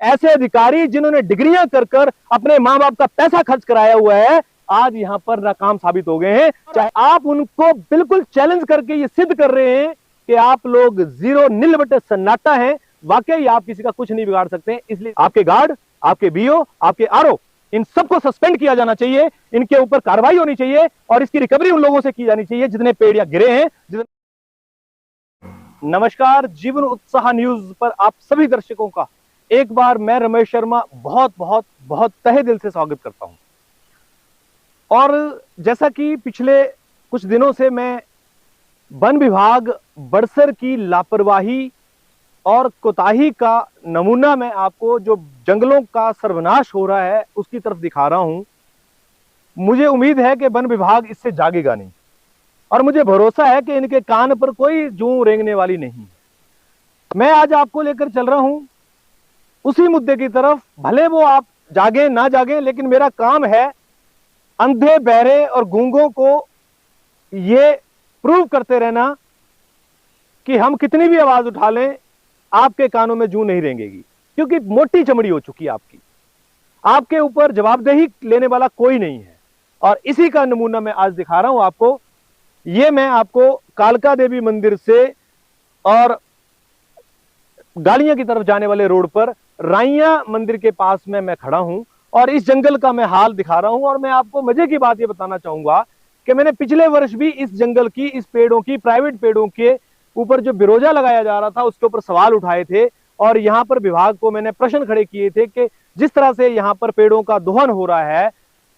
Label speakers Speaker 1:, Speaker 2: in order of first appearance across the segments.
Speaker 1: ऐसे अधिकारी जिन्होंने डिग्रियां कर कर अपने मां बाप का पैसा खर्च कराया हुआ है, आज यहां पर नाकाम साबित हो गए हैं। चाहे आप उनको बिल्कुल चैलेंज करके ये सिद्ध कर रहे हैं कि आप लोग जीरो नील बटे सन्नाटा हैं, वाकई आप किसी का कुछ नहीं बिगाड़ सकते। इसलिए आपके गार्ड, आपके बीओ, आपके आरओ, इन सबको सस्पेंड किया जाना चाहिए, इनके ऊपर कार्रवाई होनी चाहिए और इसकी रिकवरी उन लोगों से की जानी चाहिए जितने पेड़ या गिरे हैं। नमस्कार, जीवन उत्साह न्यूज पर आप सभी दर्शकों का एक बार मैं रमेश शर्मा बहुत बहुत बहुत तहे दिल से स्वागत करता हूं। और जैसा कि पिछले कुछ दिनों से मैं वन विभाग बड़सर की लापरवाही और कोताही का नमूना मैं आपको, जो जंगलों का सर्वनाश हो रहा है, उसकी तरफ दिखा रहा हूं। मुझे उम्मीद है कि वन विभाग इससे जागेगा नहीं और मुझे भरोसा है कि इनके कान पर कोई जूं रेंगने वाली नहीं। मैं आज आपको लेकर चल रहा हूं उसी मुद्दे की तरफ। भले वो आप जागे ना जागे, लेकिन मेरा काम है अंधे, बहरे और गूंगों को ये प्रूव करते रहना कि हम कितनी भी आवाज उठा लें, आपके कानों में जूं नहीं रेंगेगी, क्योंकि मोटी चमड़ी हो चुकी है आपकी। आपके ऊपर जवाबदेही लेने वाला कोई नहीं है और इसी का नमूना मैं आज दिखा रहा हूं आपको। ये मैं आपको कालका देवी मंदिर से और गालियां की तरफ जाने वाले रोड पर राइया मंदिर के पास में मैं खड़ा हूं और इस जंगल का मैं हाल दिखा रहा हूं। और मैं आपको मजे की बात ये बताना चाहूंगा कि मैंने पिछले वर्ष भी इस जंगल की, इस पेड़ों की, प्राइवेट पेड़ों के ऊपर जो बिरोजा लगाया जा रहा था उसके ऊपर सवाल उठाए थे और यहां पर विभाग को मैंने प्रश्न खड़े किए थे कि जिस तरह से यहां पर पेड़ों का दोहन हो रहा है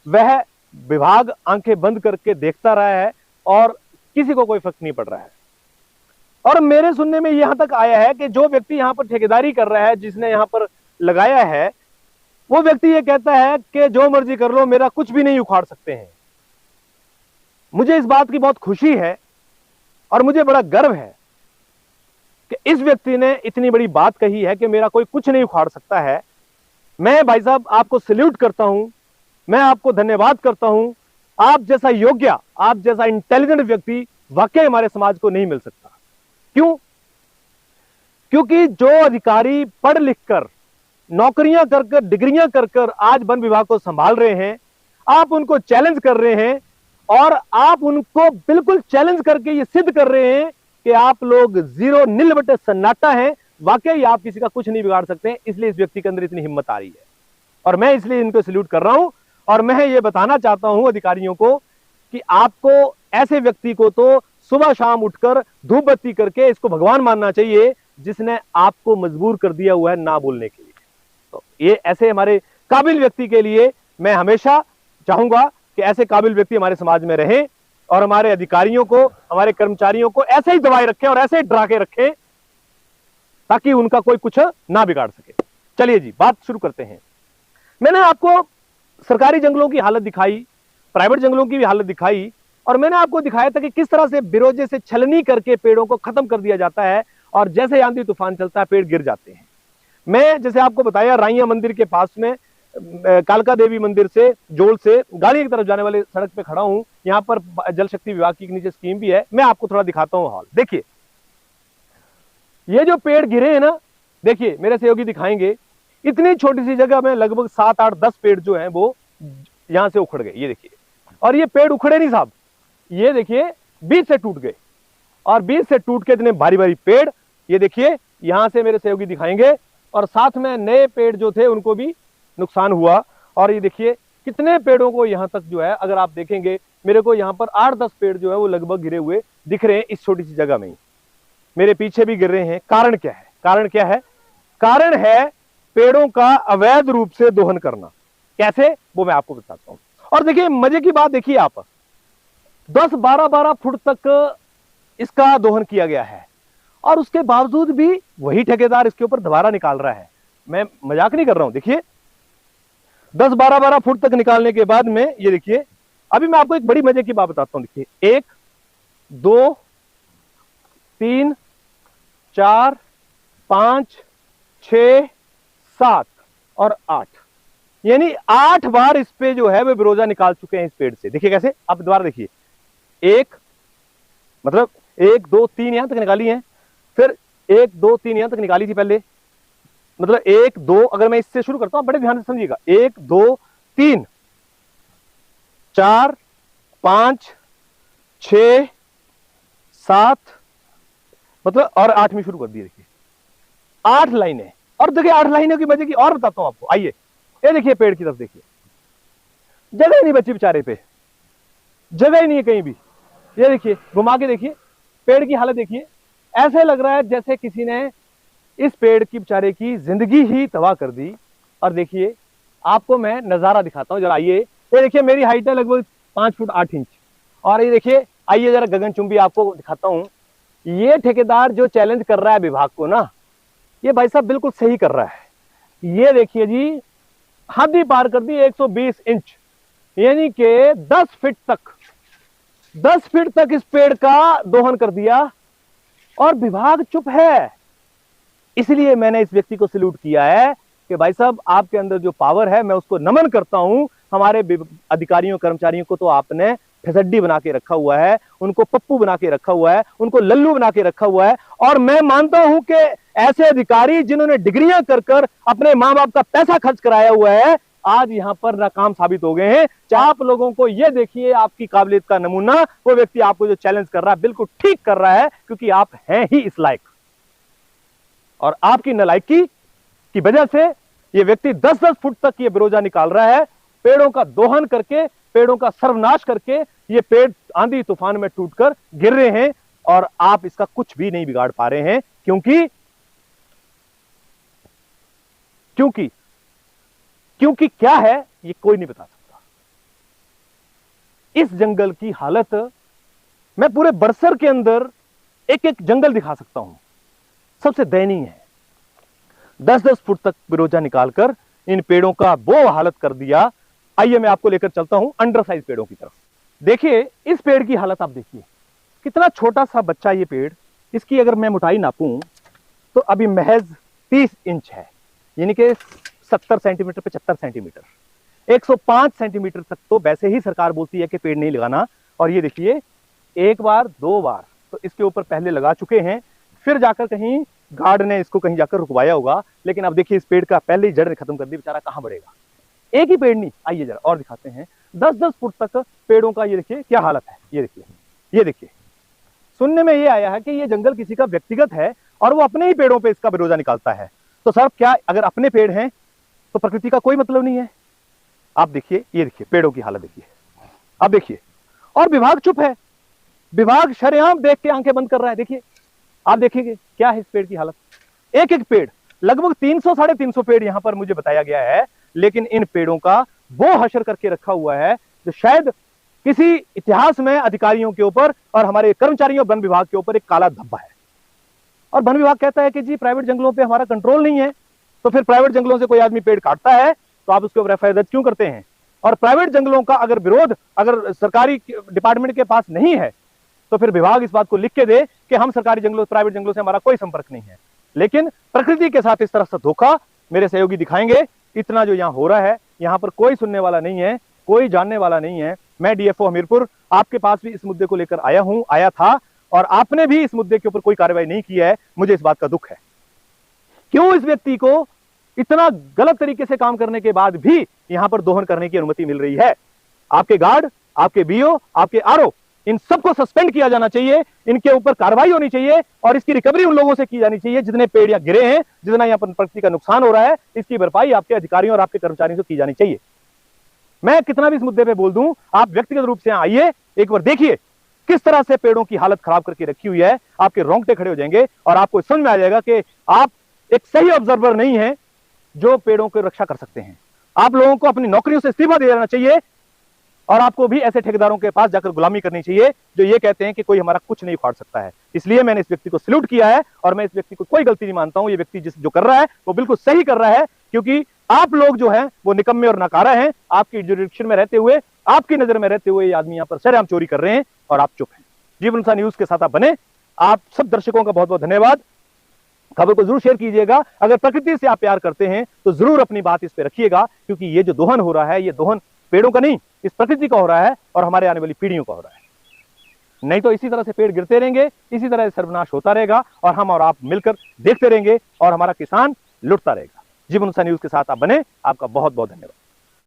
Speaker 1: वह विभाग आंखें बंद करके देखता रहा है और किसी को कोई फर्क नहीं पड़ रहा है। और मेरे सुनने में यहां तक आया है कि जो व्यक्ति यहां पर ठेकेदारी कर रहा है, जिसने यहां पर लगाया है, वो व्यक्ति ये कहता है कि जो मर्जी कर लो, मेरा कुछ भी नहीं उखाड़ सकते हैं। मुझे इस बात की बहुत खुशी है और मुझे बड़ा गर्व है कि इस व्यक्ति ने इतनी बड़ी बात कही है कि मेरा कोई कुछ नहीं उखाड़ सकता है। मैं भाई साहब आपको सैल्यूट करता हूं, मैं आपको धन्यवाद करता हूं। आप जैसा योग्य, आप जैसा इंटेलिजेंट व्यक्ति वाकई हमारे समाज को नहीं मिल सकता। क्यों? क्योंकि जो अधिकारी पढ़ लिख कर, नौकरियां कर कर, डिग्रियां कर कर आज वन विभाग को संभाल रहे हैं, आप उनको चैलेंज कर रहे हैं और आप उनको बिल्कुल चैलेंज करके ये सिद्ध कर रहे हैं कि आप लोग जीरो नील बटे सन्नाटा हैं, वाकई आप किसी का कुछ नहीं बिगाड़ सकते। इसलिए इस व्यक्ति के अंदर इतनी हिम्मत आ रही है और मैं इसलिए इनको सैल्यूट कर रहा हूं। और मैं ये बताना चाहता हूं अधिकारियों को कि आपको ऐसे व्यक्ति को तो सुबह शाम उठकर धूप बत्ती करके इसको भगवान मानना चाहिए जिसने आपको मजबूर कर दिया हुआ है ना बोलने के लिए। तो ये ऐसे हमारे काबिल व्यक्ति के लिए मैं हमेशा चाहूंगा कि ऐसे काबिल व्यक्ति हमारे समाज में रहें और हमारे अधिकारियों को, हमारे कर्मचारियों को ऐसे ही दबाए रखें और ऐसे ही डरा के रखें ताकि उनका कोई कुछ ना बिगाड़ सके। चलिए जी, बात शुरू करते हैं। मैंने आपको सरकारी जंगलों की हालत दिखाई, प्राइवेट जंगलों की भी हालत दिखाई और मैंने आपको दिखाया था कि किस तरह से बिरोजे से छलनी करके पेड़ों को खत्म कर दिया जाता है और जैसे आंधी तूफान चलता है पेड़ गिर जाते हैं। मैं जैसे आपको बताया, राइया मंदिर के पास में कालका देवी मंदिर से, जोल से गाड़ी की तरफ जाने वाले सड़क पे खड़ा हूं। यहां पर जल शक्ति विभाग की नीचे स्कीम भी है। मैं आपको थोड़ा दिखाता हूं हाल। देखिए ये जो पेड़ गिरे हैं ना, देखिए मेरे सहयोगी दिखाएंगे, इतनी छोटी सी जगह में लगभग 7, 8, 10 पेड़ जो हैं वो यहां से उखड़ गए। ये देखिए, और ये पेड़ उखड़े नहीं साहब, ये देखिए बीच से टूट गए और बीच से टूट के इतने भारी भारी पेड़, ये देखिए यहां से मेरे सहयोगी दिखाएंगे। और साथ में नए पेड़ जो थे उनको भी नुकसान हुआ। और ये देखिए कितने पेड़ों को यहां तक जो है, अगर आप देखेंगे मेरे को यहां पर 8-10 पेड़ जो है वो लगभग गिरे हुए दिख रहे हैं इस छोटी सी जगह में ही। मेरे पीछे भी गिर रहे हैं। कारण क्या है? कारण क्या है? कारण है पेड़ों का अवैध रूप से दोहन करना। कैसे, वो मैं आपको बताता हूं। और देखिए मजे की बात, देखिए आप 10-12 फुट तक इसका दोहन किया गया है और उसके बावजूद भी वही ठेकेदार इसके ऊपर दोबारा निकाल रहा है। मैं मजाक नहीं कर रहा हूं। देखिए 10-12 फुट तक निकालने के बाद में ये देखिए, अभी मैं आपको एक बड़ी मजे की बात बताता हूं। देखिए 1, 2, 3, 4, 5, 6, 7 और 8, यानी 8 बार इस पे जो है वे बिरोजा निकाल चुके हैं इस पेड़ से। देखिए कैसे, आप दोबारा देखिए, 1 मतलब 1, 2, 3 यहां तक निकाली है, फिर 1, 2, 3 यहां तक निकाली थी पहले, मतलब 1 2, अगर मैं इससे शुरू करता हूं, बड़े ध्यान से समझिएगा, 1 2 3 4 5 6 7, मतलब और 8वीं शुरू कर दी। देखिए 8 लाइनें, और देखिए 8 लाइनों की मजे की और बताता हूं आपको। आइए ये देखिए पेड़ की तरफ देखिए, जगह ही नहीं बची बेचारे पे, जगह ही नहीं है कहीं भी। ये देखिए घुमा के देखिए पेड़ की हालत देखिए, ऐसे लग रहा है जैसे किसी ने इस पेड़ की बेचारे की जिंदगी ही तबाह कर दी। और देखिए आपको मैं नजारा दिखाता हूं जरा, आइए। ये देखिए मेरी हाइट है लगभग 5 फुट 8 इंच, और ये देखिए, आइए जरा गगनचुंबी आपको दिखाता हूं। ये ठेकेदार जो चैलेंज कर रहा है विभाग को ना, ये भाई साहब बिल्कुल सही कर रहा है। ये देखिए जी, हद ही पार कर दी 120 इंच, यानी कि 10 फीट तक इस पेड़ का दोहन कर दिया, और विभाग चुप है। इसलिए मैंने इस व्यक्ति को सैल्यूट किया है कि भाई साहब आपके अंदर जो पावर है, मैं उसको नमन करता हूं। हमारे अधिकारियों कर्मचारियों को तो आपने फिसड्डी बना के रखा हुआ है, उनको पप्पू बना के रखा हुआ है, उनको लल्लू बना के रखा हुआ है। और मैं मानता हूं कि ऐसे अधिकारी जिन्होंने डिग्रियां कर कर अपने मां बाप का पैसा खर्च कराया हुआ है, आज यहां पर नाकाम साबित हो गए हैं। चाहे आप लोगों को ये देखिए, आपकी काबिलियत का नमूना वो व्यक्ति आपको जो चैलेंज कर रहा है बिल्कुल ठीक कर रहा है, क्योंकि आप हैं ही इस लायक। और आपकी नालायकी की वजह से ये व्यक्ति 10-10 फुट तक ये बिरोजा निकाल रहा है, पेड़ों का दोहन करके, पेड़ों का सर्वनाश करके। ये पेड़ आंधी तूफान में टूटकर गिर रहे हैं, और आप इसका कुछ भी नहीं बिगाड़ पा रहे हैं, क्योंकि क्योंकि क्योंकि क्या है ये कोई नहीं बता सकता। इस जंगल की हालत मैं पूरे बरसर के अंदर एक एक जंगल दिखा सकता हूं, सबसे दयनीय है। 10-10 फुट तक बिरोजा निकालकर इन पेड़ों का वो हालत कर दिया। आइए मैं आपको लेकर चलता हूं अंडर साइज पेड़ों की तरफ। देखिए इस पेड़ की हालत आप देखिए, कितना छोटा सा बच्चा ये पेड़। इसकी अगर मैं मोटाई नापूं तो अभी महज 30 इंच है, यानी कि 70 सेंटीमीटर 75 सेंटीमीटर। 105 सेंटीमीटर तक तो वैसे ही सरकार बोलती है कि पेड़ नहीं लगाना। और ये देखिए 1 बार 2 बार तो इसके ऊपर पहले लगा चुके हैं, फिर जाकर कहीं गार्ड ने इसको कहीं जाकर रुकवाया होगा। लेकिन अब देखिए इस पेड़ का पहले ही जड़ खत्म कर दी, बेचारा कहां बढ़ेगा। एक ही पेड़ नहीं, आइए जरा और दिखाते हैं। 10-10 फुट तक पेड़ों का ये देखिए क्या हालत है। ये देखिए, ये देखिए, सुनने में ये आया है कि ये जंगल किसी का व्यक्तिगत है और वो अपने ही पेड़ों पे इसका बिरोजा निकालता है। तो सर क्या अगर अपने पेड़ हैं तो प्रकृति का कोई मतलब नहीं है? आप देखिए, ये देखिए पेड़ों की हालत देखिए, अब देखिए। और विभाग चुप है, विभाग शरेआम देख के आंखें बंद कर रहा है। देखिए आप देखेंगे क्या है इस पेड़ की हालत। एक एक पेड़, लगभग 300-350 पेड़ यहां पर मुझे बताया गया है, लेकिन इन पेड़ों का वो हशर करके रखा हुआ है जो शायद किसी इतिहास में अधिकारियों के ऊपर और हमारे कर्मचारियों वन विभाग के ऊपर एक काला धब्बा है। और वन विभाग कहता है कि जी प्राइवेट जंगलों पे हमारा कंट्रोल नहीं है। तो फिर प्राइवेट जंगलों से कोई आदमी पेड़ काटता है तो आप उसके ऊपर एफआईआर दर्ज क्यों करते हैं? और प्राइवेट जंगलों का अगर विरोध अगर सरकारी डिपार्टमेंट के पास नहीं है तो फिर विभाग इस बात को लिख के दे कि हम सरकारी जंगलों प्राइवेट जंगलों से हमारा कोई संपर्क नहीं है। लेकिन प्रकृति के साथ इस तरह से धोखा मेरे सहयोगी दिखाएंगे। इतना जो यहाँ हो रहा है, यहाँ पर कोई सुनने वाला नहीं है, कोई जानने वाला नहीं है। मैं डीएफओ हमीरपुर आपके पास भी इस मुद्दे को लेकर आया था, और आपने भी इस मुद्दे के ऊपर कोई कार्रवाई नहीं की है। मुझे इस बात का दुख है। क्यों इस व्यक्ति को इतना गलत तरीके से काम करने के बाद भी यहां पर दोहन करने की अनुमति मिल रही है? आपके गार्ड, आपके बीओ, आपके आरओ, इन सबको सस्पेंड किया जाना चाहिए, इनके ऊपर कार्रवाई होनी चाहिए, और इसकी रिकवरी उन लोगों से की जानी चाहिए जितने पेड़ या गिरे हैं, जितना यहां पर प्रकृति का नुकसान हो रहा है, इसकी भरपाई आपके अधिकारियों और आपके कर्मचारियों से की जानी चाहिए। मैं कितना भी इस मुद्दे पे बोल दूं, आप व्यक्तिगत रूप से आइए, एक बार देखिए किस तरह से पेड़ों की हालत खराब करके रखी हुई है। आपके रोंगटे खड़े हो जाएंगे और आपको समझ में आ जाएगा कि आप एक सही ऑब्जर्वर नहीं है जो पेड़ों की रक्षा कर सकते हैं। आप लोगों को अपनी नौकरियों से इस्तीफा दे देना चाहिए, और आपको भी ऐसे ठेकेदारों के पास जाकर गुलामी करनी चाहिए जो ये कहते हैं कि कोई हमारा कुछ नहीं उखाड़ सकता है। इसलिए मैंने इस व्यक्ति को सैल्यूट किया है, और मैं इस व्यक्ति को कोई गलती नहीं मानता हूं। ये व्यक्ति जो कर रहा है वो बिल्कुल सही कर रहा है, क्योंकि आप लोग जो है वो निकम्मे और नकारा हैं। आपकी जुरिडिक्शन में रहते हुए, आपकी नजर में रहते हुए ये आदमी यहाँ पर शरेआम चोरी कर रहे हैं, और आप चुप हैं। जीवनसा न्यूज के साथ आप बने। आप सब दर्शकों का बहुत बहुत धन्यवाद। खबर को जरूर शेयर कीजिएगा। अगर प्रकृति से आप प्यार करते हैं तो जरूर अपनी बात इस पे रखिएगा, क्योंकि ये जो दोहन हो रहा है, ये दोहन पेड़ों का नहीं, इस प्रकृति का हो रहा है और हमारे आने वाली पीढ़ियों का हो रहा है। नहीं तो इसी तरह से पेड़ गिरते रहेंगे, इसी तरह से सर्वनाश होता रहेगा, और हम और आप मिलकर देखते रहेंगे, और हमारा किसान लुटता रहेगा। जीवन न्यूज के साथ आप बने, आपका बहुत बहुत धन्यवाद।